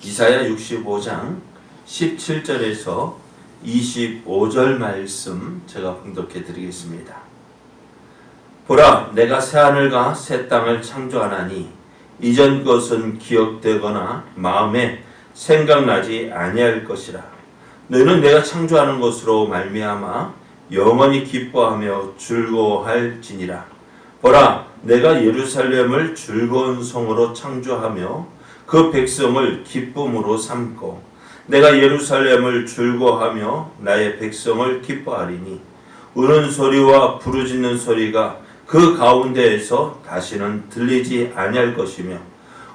이사야 65장 17절에서 25절 말씀 제가 봉독해 드리겠습니다. 보라, 내가 새하늘과 새 땅을 창조하나니 이전 것은 기억되거나 마음에 생각나지 아니할 것이라. 너는 내가 창조하는 것으로 말미암아 영원히 기뻐하며 즐거워할지니라. 보라, 내가 예루살렘을 즐거운 성으로 창조하며 그 백성을 기쁨으로 삼고 내가 예루살렘을 즐거워하며 나의 백성을 기뻐하리니 우는 소리와 부르짖는 소리가 그 가운데에서 다시는 들리지 아니할 것이며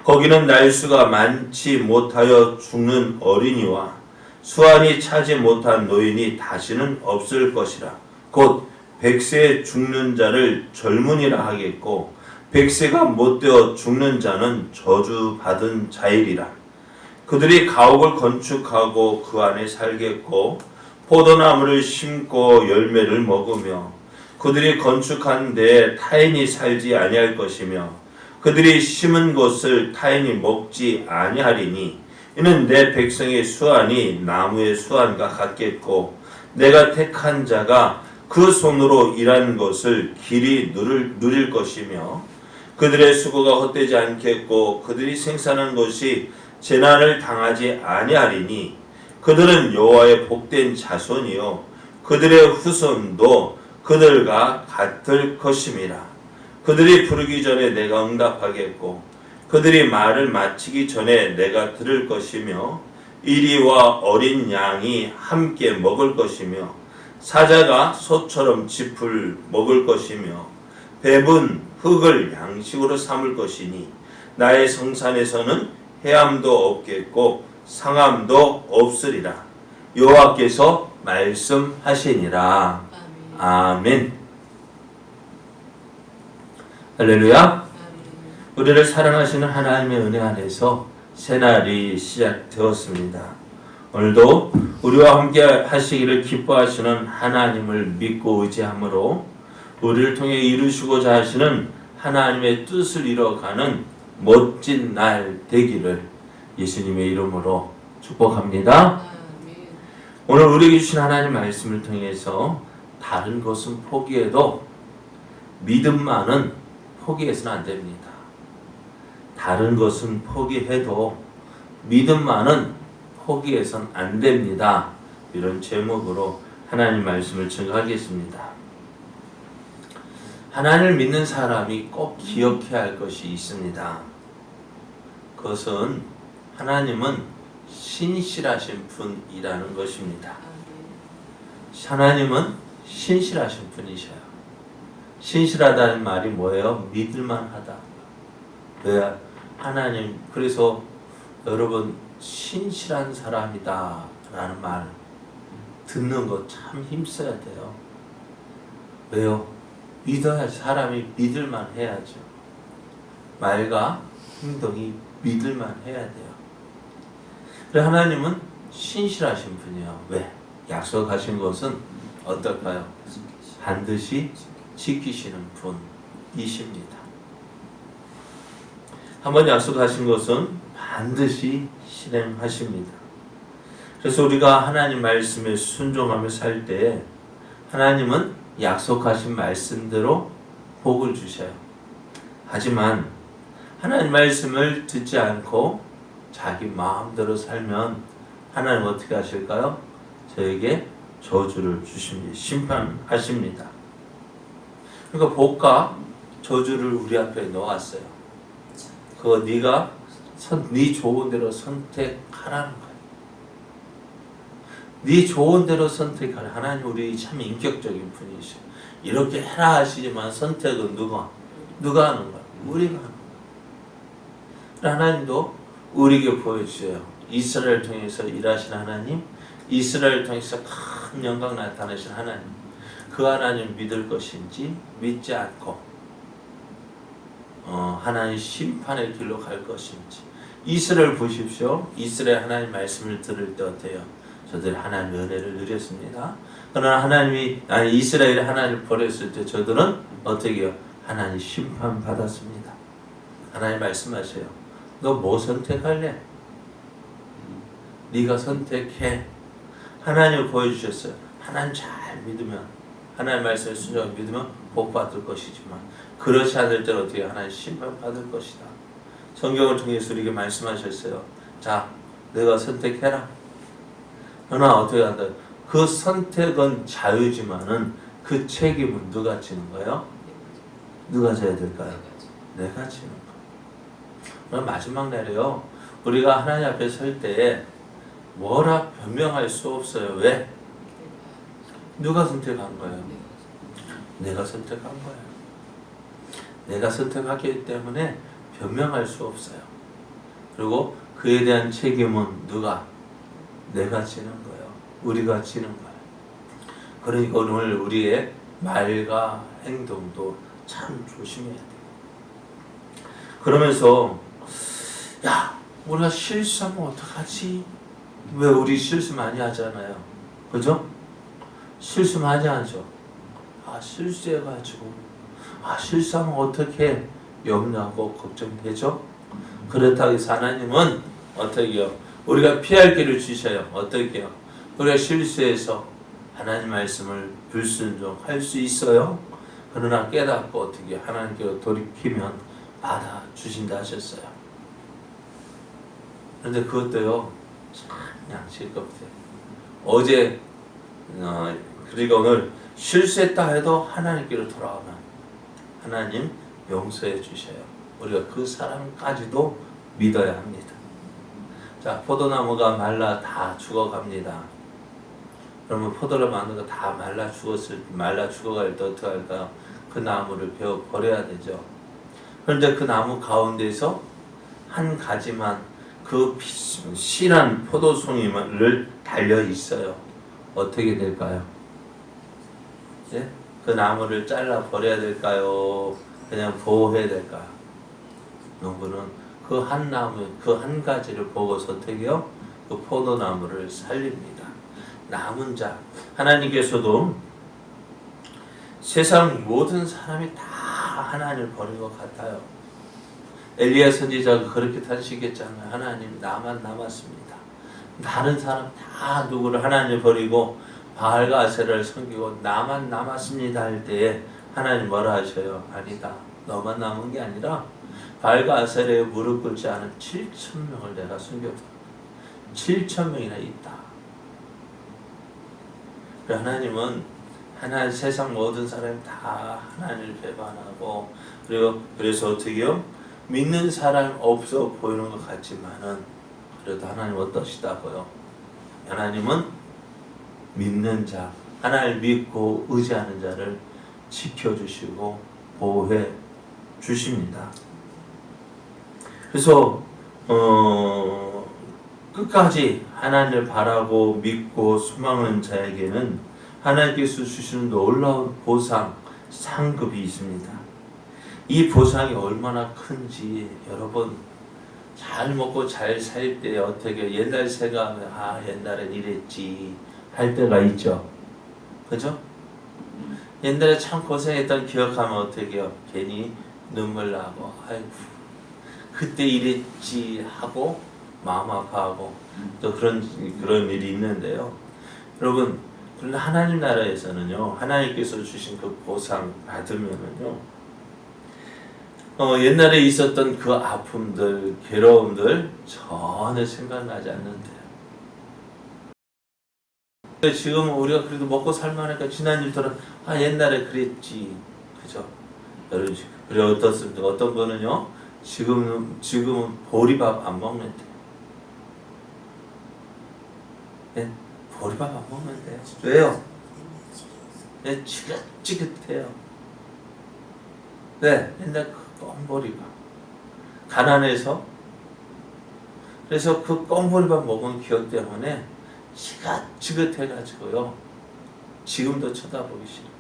거기는 날수가 많지 못하여 죽는 어린이와 수완이 차지 못한 노인이 다시는 없을 것이라. 곧 100세에 죽는 자를 젊은이라 하겠고 100세가 못되어 죽는 자는 저주받은 자이리라. 그들이 가옥을 건축하고 그 안에 살겠고 포도나무를 심고 열매를 먹으며 그들이 건축한 데에 타인이 살지 아니할 것이며 그들이 심은 것을 타인이 먹지 아니하리니 이는 내 백성의 수완이 나무의 수완과 같겠고 내가 택한 자가 그 손으로 일한 것을 길이 누릴 것이며 그들의 수고가 헛되지 않겠고 그들이 생산한 것이 재난을 당하지 아니하리니 그들은 여호와의 복된 자손이요 그들의 후손도 그들과 같을 것임이라. 그들이 부르기 전에 내가 응답하겠고 그들이 말을 마치기 전에 내가 들을 것이며 이리와 어린 양이 함께 먹을 것이며 사자가 소처럼 짚을 먹을 것이며 뱀은 흙을 양식으로 삼을 것이니 나의 성산에서는 해함도 없겠고 상함도 없으리라. 여호와께서 말씀하시니라. 아멘. 할렐루야. 우리를 사랑하시는 하나님의 은혜 안에서 새날이 시작되었습니다. 오늘도 우리와 함께 하시기를 기뻐하시는 하나님을 믿고 의지함으로 우리를 통해 이루시고자 하시는 하나님의 뜻을 이뤄가는 멋진 날 되기를 예수님의 이름으로 축복합니다. 오늘 우리에게 주신 하나님 말씀을 통해서 다른 것은 포기해도 믿음만은 포기해서는 안 됩니다. 다른 것은 포기해도 믿음만은 포기해서는 안 됩니다. 이런 제목으로 하나님 말씀을 증거하겠습니다. 하나님을 믿는 사람이 꼭 기억해야 할 것이 있습니다. 그것은 하나님은 신실하신 분이라는 것입니다. 하나님은 신실하신 분이셔요. 신실하다는 말이 뭐예요? 믿을만하다. 왜? 하나님, 그래서 여러분 신실한 사람이다 라는 말 듣는 거 참 힘써야 돼요. 왜요? 믿어야지. 사람이 믿을만 해야죠. 말과 행동이 믿을만 해야 돼요. 그래서 하나님은 신실하신 분이에요. 왜? 약속하신 것은 어떨까요? 반드시 지키시는 분이십니다. 한번 약속하신 것은 반드시 실행하십니다. 그래서 우리가 하나님 말씀에 순종하며 살 때 하나님은 약속하신 말씀대로 복을 주셔요. 하지만 하나님 말씀을 듣지 않고 자기 마음대로 살면 하나님 어떻게 하실까요? 저에게 저주를 주십니다. 심판하십니다. 그러니까 복과 저주를 우리 앞에 놓았어요. 그거 네가 네 좋은 대로 선택하라는 거예요. 네 좋은 대로 선택하라. 하나님 우리 참 인격적인 분이시죠. 이렇게 해라 하시지만 선택은 누가 하는 거야? 우리가 하는 거야. 하나님도 우리에게 보여주세요. 이스라엘을 통해서 일하신 하나님, 이스라엘을 통해서 큰 영광 나타내신 하나님, 그 하나님 믿을 것인지 믿지 않고 하나님 심판의 길로 갈 것인지. 이스라엘 보십시오. 이스라엘 하나님 말씀을 들을 때 어때요? 저들 하나님의 은혜를 누렸습니다. 그러나 하나님이 이스라엘이 하나님을 버렸을 때 저들은 어떻게 해요? 하나님 심판 받았습니다. 하나님 말씀하세요. 너 뭐 선택할래? 네가 선택해. 하나님을 보여주셨어요. 하나님 잘 믿으면, 하나님 말씀에 순종하게 믿으면 복 받을 것이지만 그렇지 않을 때는 어떻게 하나님 심판 받을 것이다. 성경을 통해서 우리에게 말씀하셨어요. 자, 내가 선택해라. 그러나 어떻게 한다? 그 선택은 자유지만은 그 책임은 누가 지는 거예요? 누가 져야 될까요? 내가 지는 거. 그럼 마지막 날에요. 우리가 하나님 앞에 설 때에 뭐라 변명할 수 없어요. 왜? 누가 선택한 거예요? 내가 선택한 거예요. 내가 선택하기 때문에 변명할 수 없어요. 그리고 그에 대한 책임은 누가? 내가 지는 거예요. 우리가 지는 거예요. 그러니까 오늘 우리의 말과 행동도 참 조심해야 돼요. 그러면서 야, 우리가 실수하면 어떡하지? 왜 우리 실수 많이 하잖아요. 그죠? 실수 많이 하죠. 실수해가지고 실수하면 어떻게 염려하고 걱정되죠? 그렇다고 해서 하나님은 어떻게 해요? 우리가 피할 길을 주셔요. 어떻게 해요? 우리가 실수해서 하나님 말씀을 불순종할 수 있어요. 그러나 깨닫고 어떻게 하나님께로 돌이키면 받아주신다 하셨어요. 그런데 그것도요, 참 양식이 없어요. 어제 그리고 오늘 실수했다 해도 하나님께로 돌아오면 하나님 용서해 주셔요. 우리가 그 사람까지도 믿어야 합니다. 자, 포도나무가 말라 다 죽어갑니다. 그러면 포도를 만든 거 다 말라 죽어갈 때 어떻게 할까요? 그 나무를 베어 버려야 되죠. 그런데 그 나무 가운데서 한 가지만 그 실한 포도송이를 달려 있어요. 어떻게 될까요? 예? 그 나무를 잘라 버려야 될까요? 그냥 보호해야 될까요? 농부는 그 한 나무, 그 한 가지를 보고서 어떻게 해요? 그 포도나무를 살립니다. 남은 자, 하나님께서도 세상 모든 사람이 다 하나님을 버린 것 같아요. 엘리야 선지자가 그렇게 탄식했잖아요. 하나님, 나만 남았습니다. 다른 사람 다 누구를 하나님을 버리고 바알과 아세라를 섬기고 나만 남았습니다 할 때에 하나님 뭐라 하셔요? 아니다. 너만 남은 게 아니라 바알과 아세라에 무릎 꿇지 않은 7,000명을 내가 숨겨둔 7,000명이나 있다. 하나님은 세상 모든 사람이 다 하나님을 배반하고 그래서 어떻게요? 믿는 사람 없어 보이는 것 같지만은 그래도 하나님 어떠시다고요? 하나님은 믿는 자, 하나님을 믿고 의지하는 자를 지켜주시고 보호해 주십니다. 그래서 끝까지 하나님을 바라고 믿고 소망하는 자에게는 하나님께서 주시는 놀라운 보상, 상급이 있습니다. 이 보상이 얼마나 큰지 여러분 잘 먹고 잘 살 때 어떻게 옛날 생각하면 옛날엔 이랬지 할 때가 있죠. 그죠? 옛날에 참 고생했던 기억하면 어떻게 해요? 괜히 눈물 나고 아이고 그때 이랬지 하고 마음 아파하고 또 그런 일이 있는데요. 여러분, 그런데 하나님 나라에서는요, 하나님께서 주신 그 보상 받으면은요, 옛날에 있었던 그 아픔들, 괴로움들 전혀 생각나지 않는데요. 지금 우리가 그래도 먹고 살만하니까 지난 일처럼 옛날에 그랬지, 그죠? 이런 식. 그리고 어떻습니까? 어떤 분은요, 지금은 보리밥 안 먹는데. 네? 보리밥 안 먹으면 돼요. 왜요? 네, 지긋지긋해요. 네, 옛날 그 껌보리밥. 가난해서. 그래서 그 껌보리밥 먹은 기억 때문에 지긋지긋해가지고요. 지금도 쳐다보기 싫어요.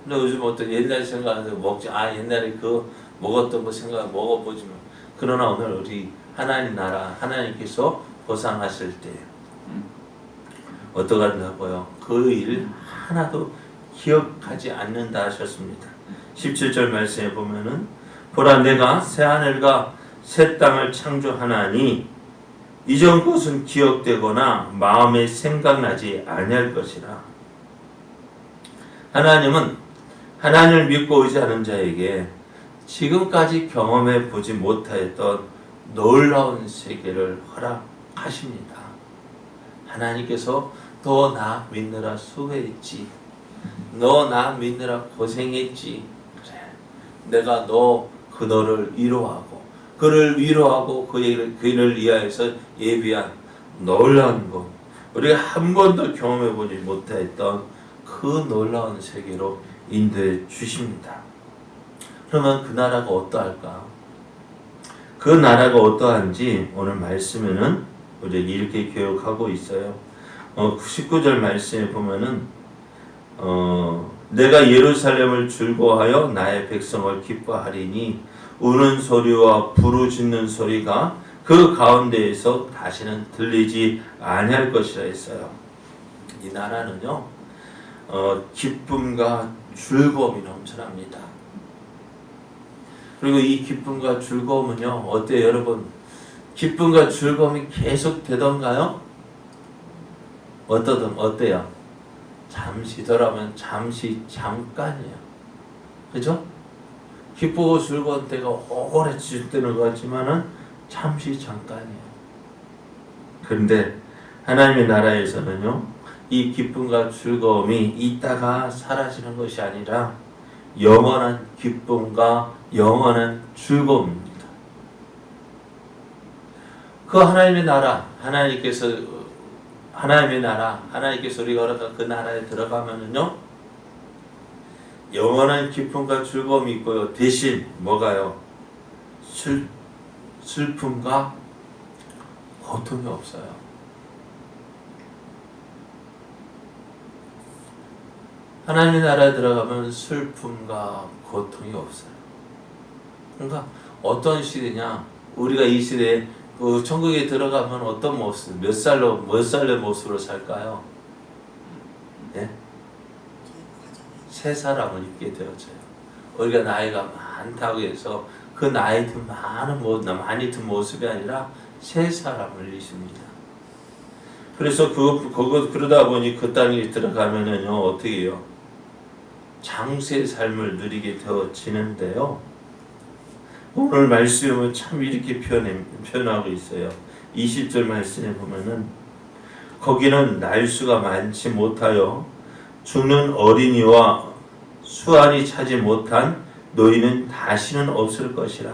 근데 요즘 어떤 옛날 생각하면서 먹지, 옛날에 그 먹었던 거 생각 먹어보지만. 그러나 오늘 우리 하나님 나라, 하나님께서 보상하실 때 어떡한다고요? 그 일 하나도 기억하지 않는다 하셨습니다. 17절 말씀에 보면은 보라 내가 새 하늘과 새 땅을 창조하나니 이전 것은 기억되거나 마음에 생각나지 아니할 것이라. 하나님은 하나님을 믿고 의지하는 자에게 지금까지 경험해 보지 못하였던 놀라운 세계를 허락하십니다. 하나님께서 너 나 믿느라 수고했지. 너 나 믿느라 고생했지. 그래. 내가 너를 위로하고 그를 위로하고 그를 위하여서 예비한 놀라운 것, 우리가 한 번도 경험해 보지 못했던 그 놀라운 세계로 인도해 주십니다. 그러면 그 나라가 어떠할까? 그 나라가 어떠한지 오늘 말씀에는 우리가 이렇게 교육하고 있어요. 19절 말씀에 보면은 내가 예루살렘을 즐거워하여 나의 백성을 기뻐하리니 우는 소리와 부르짖는 소리가 그 가운데에서 다시는 들리지 아니할 것이라 했어요. 이 나라는요, 기쁨과 즐거움이 넘쳐납니다. 그리고 이 기쁨과 즐거움은요, 어때요, 여러분? 기쁨과 즐거움이 계속 되던가요? 어때요? 잠시더라면 잠깐이에요. 그죠? 기쁘고 즐거운 때가 오래 지속되는 것 같지만은 잠시 잠깐이에요. 그런데 하나님의 나라에서는요, 이 기쁨과 즐거움이 있다가 사라지는 것이 아니라 영원한 기쁨과 영원한 즐거움입니다. 그 하나님의 나라, 하나님께서 우리가 허락한 그 나라에 들어가면은요, 영원한 기쁨과 즐거움이 있고요. 대신 뭐가요? 슬픔과 고통이 없어요. 하나님의 나라에 들어가면 슬픔과 고통이 없어요. 그러니까 어떤 시대냐? 우리가 이 시대에 그 천국에 들어가면 어떤 모습, 몇 살의 모습으로 살까요? 네? 새 사람을 입게 되어져요. 우리가 나이가 많다고 해서 그 나이 든 많이 든 모습이 아니라 새 사람을 입습니다. 그래서 그러다 보니 그 땅에 들어가면은요, 어떻게 해요? 장수의 삶을 누리게 되어지는데요. 오늘 말씀은 참 이렇게 표현하고 있어요. 20절 말씀에 보면은 거기는 날수가 많지 못하여 죽는 어린이와 수완이 차지 못한 노인은 다시는 없을 것이라.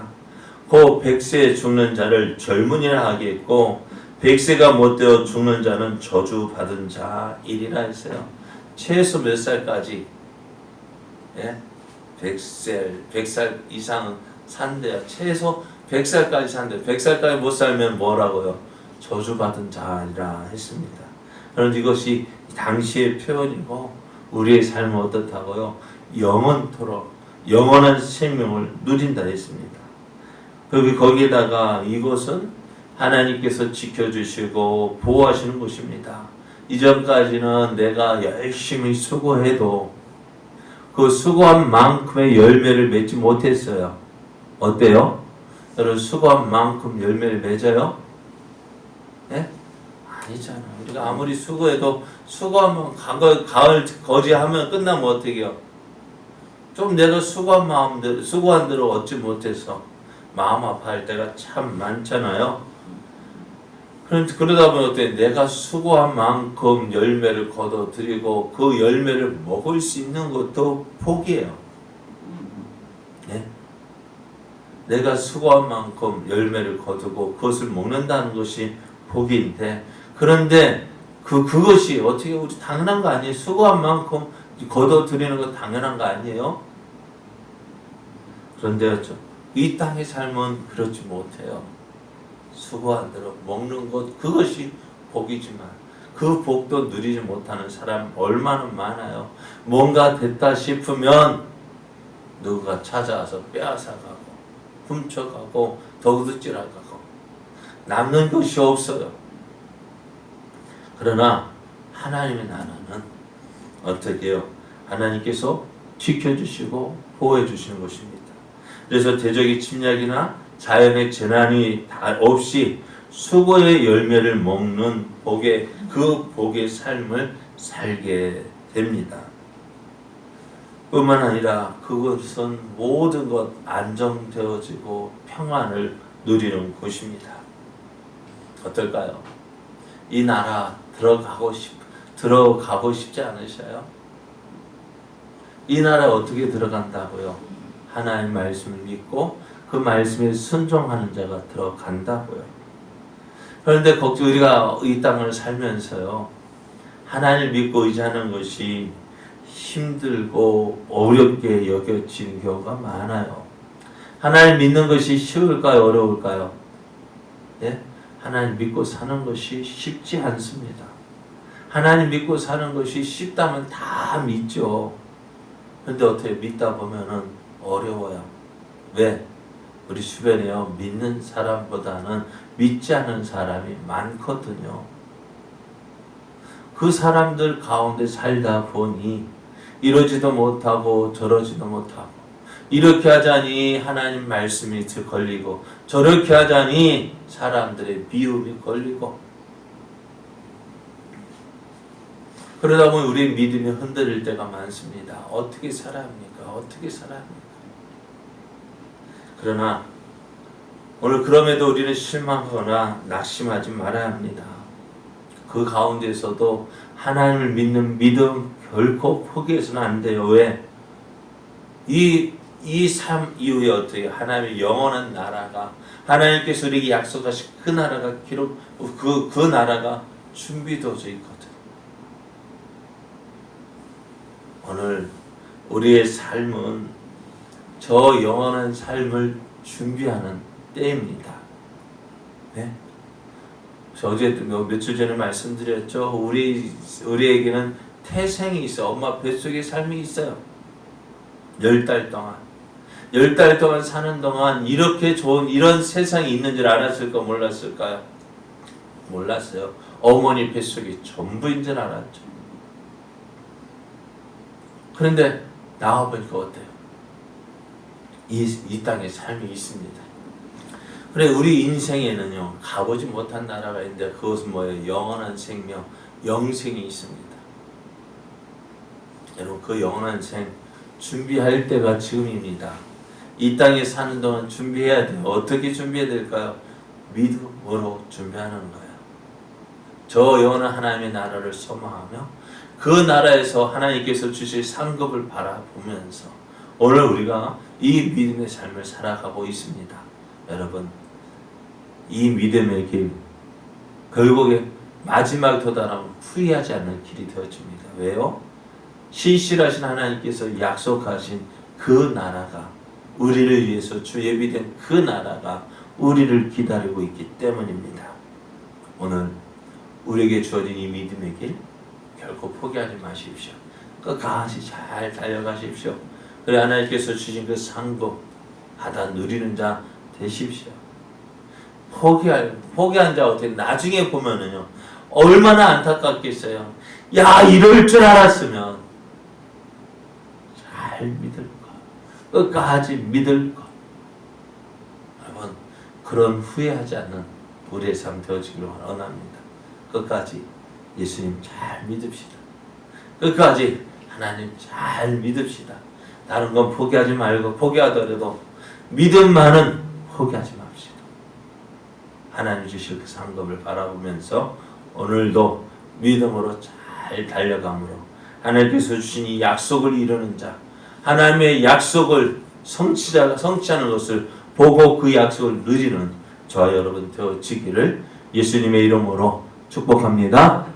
그 100세에 죽는 자를 젊은이라 하겠고 100세가 못되어 죽는 자는 저주받은 자이리라 했어요. 최소 몇 살까지? 예? 100살 이상은 산대요. 최소 100살까지 산대요. 100살까지 못 살면 뭐라고요? 저주받은 자이라 했습니다. 그런데 이것이 당시의 표현이고 우리의 삶은 어떻다고요? 영원토록 영원한 생명을 누린다 했습니다. 거기에다가 이것은 하나님께서 지켜주시고 보호하시는 곳입니다. 이전까지는 내가 열심히 수고해도 그 수고한 만큼의 열매를 맺지 못했어요. 어때요? 여러분, 수고한 만큼 열매를 맺어요? 예? 아니잖아. 우리가 아무리 수고해도 수고하면 가을 거지하면 끝나면 어떻게 해요? 좀 내가 수고한 대로 얻지 못해서 마음 아파할 때가 참 많잖아요. 그러다 보니 어때? 내가 수고한 만큼 열매를 거둬들이고 그 열매를 먹을 수 있는 것도 복이에요. 네? 내가 수고한 만큼 열매를 거두고 그것을 먹는다는 것이 복인데, 그런데 그것이 어떻게 우리 당연한 거 아니에요? 수고한 만큼 거둬들이는 거 당연한 거 아니에요? 그런데 이 땅의 삶은 그렇지 못해요. 수고한 대로 먹는 것, 그것이 복이지만 그 복도 누리지 못하는 사람 얼마나 많아요. 뭔가 됐다 싶으면 누가 찾아와서 빼앗아가고 훔쳐가고 도둑질하고 남는 것이 없어요. 그러나 하나님의 나라는 어떻게 해요? 하나님께서 지켜주시고 보호해주시는 것입니다. 그래서 대적의 침략이나 자연의 재난이 없이 수고의 열매를 먹는 그 복의 삶을 살게 됩니다. 뿐만 아니라 그것은 모든 것 안정되어지고 평안을 누리는 곳입니다. 어떨까요? 이 나라 들어가고 싶지 않으셔요? 이 나라에 어떻게 들어간다고요? 하나님 말씀을 믿고 그 말씀에 순종하는 자가 들어간다고요. 그런데 우리가 이 땅을 살면서요, 하나님을 믿고 의지하는 것이 힘들고 어렵게 여겨지는 경우가 많아요. 하나님 믿는 것이 쉬울까요? 어려울까요? 예? 하나님 믿고 사는 것이 쉽지 않습니다. 하나님 믿고 사는 것이 쉽다면 다 믿죠. 그런데 어떻게 믿다 보면은 어려워요. 왜? 우리 주변에요, 믿는 사람보다는 믿지 않은 사람이 많거든요. 그 사람들 가운데 살다 보니 이러지도 못하고 저러지도 못하고, 이렇게 하자니 하나님 말씀이 걸리고 저렇게 하자니 사람들의 미움이 걸리고, 그러다 보니 우리의 믿음이 흔들릴 때가 많습니다. 어떻게 살아야 합니까? 어떻게 살아야 합니까? 그러나 오늘 그럼에도 우리는 실망하거나 낙심하지 말아야 합니다. 그 가운데서도 하나님을 믿는 믿음 결코 포기해서는 안 돼요. 왜? 이 삶 이후에 어떻게 하나님의 영원한 나라가, 하나님께서 우리에게 약속하신 그 나라가 그 나라가 준비되어져 있거든. 오늘 우리의 삶은 저 영원한 삶을 준비하는 때입니다. 네? 저 어제 며칠 전에 말씀드렸죠. 우리에게는 태생이 있어. 엄마 뱃속에 삶이 있어요. 10달 동안. 10달 동안 사는 동안 이렇게 좋은 이런 세상이 있는 줄 알았을까 몰랐을까요? 몰랐어요. 어머니 뱃속이 전부인 줄 알았죠. 그런데 나와보니까 어때요? 이 땅에 삶이 있습니다. 그래, 우리 인생에는요, 가보지 못한 나라가 있는데 그것은 뭐예요? 영원한 생명, 영생이 있습니다. 여러분, 그 영원한 생 준비할 때가 지금입니다. 이 땅에 사는 동안 준비해야 돼요. 어떻게 준비해야 될까요? 믿음으로 준비하는 거예요. 저 영원한 하나님의 나라를 소망하며 그 나라에서 하나님께서 주실 상급을 바라보면서 오늘 우리가 이 믿음의 삶을 살아가고 있습니다. 여러분, 이 믿음의 길, 결국에 마지막에 도달하면 후회하지 않는 길이 되어집니다. 왜요? 신실하신 하나님께서 약속하신 그 나라가, 우리를 위해서 주 예비된 그 나라가 우리를 기다리고 있기 때문입니다. 오늘 우리에게 주어진 이 믿음의 길 결코 포기하지 마십시오. 끝까지 잘 달려가십시오. 그래, 하나님께서 주신 그 상급 받아 누리는 자 되십시오. 포기한 자 어떻게 나중에 보면은요, 얼마나 안타깝겠어요. 야, 이럴 줄 알았으면 잘 믿을 것, 끝까지 믿을 것. 여러분, 그런 후회하지 않는 우리의 삶 되어지기를 원합니다. 끝까지 예수님 잘 믿읍시다. 끝까지 하나님 잘 믿읍시다. 다른 건 포기하지 말고, 포기하더라도 믿음만은 포기하지 맙시다. 하나님 주실 그 상급을 바라보면서 오늘도 믿음으로 잘 달려감으로 하나님께서 주신 이 약속을 이루는 자, 하나님의 약속을 성취하는 것을 보고 그 약속을 누리는 저와 여러분 되어지기를 예수님의 이름으로 축복합니다.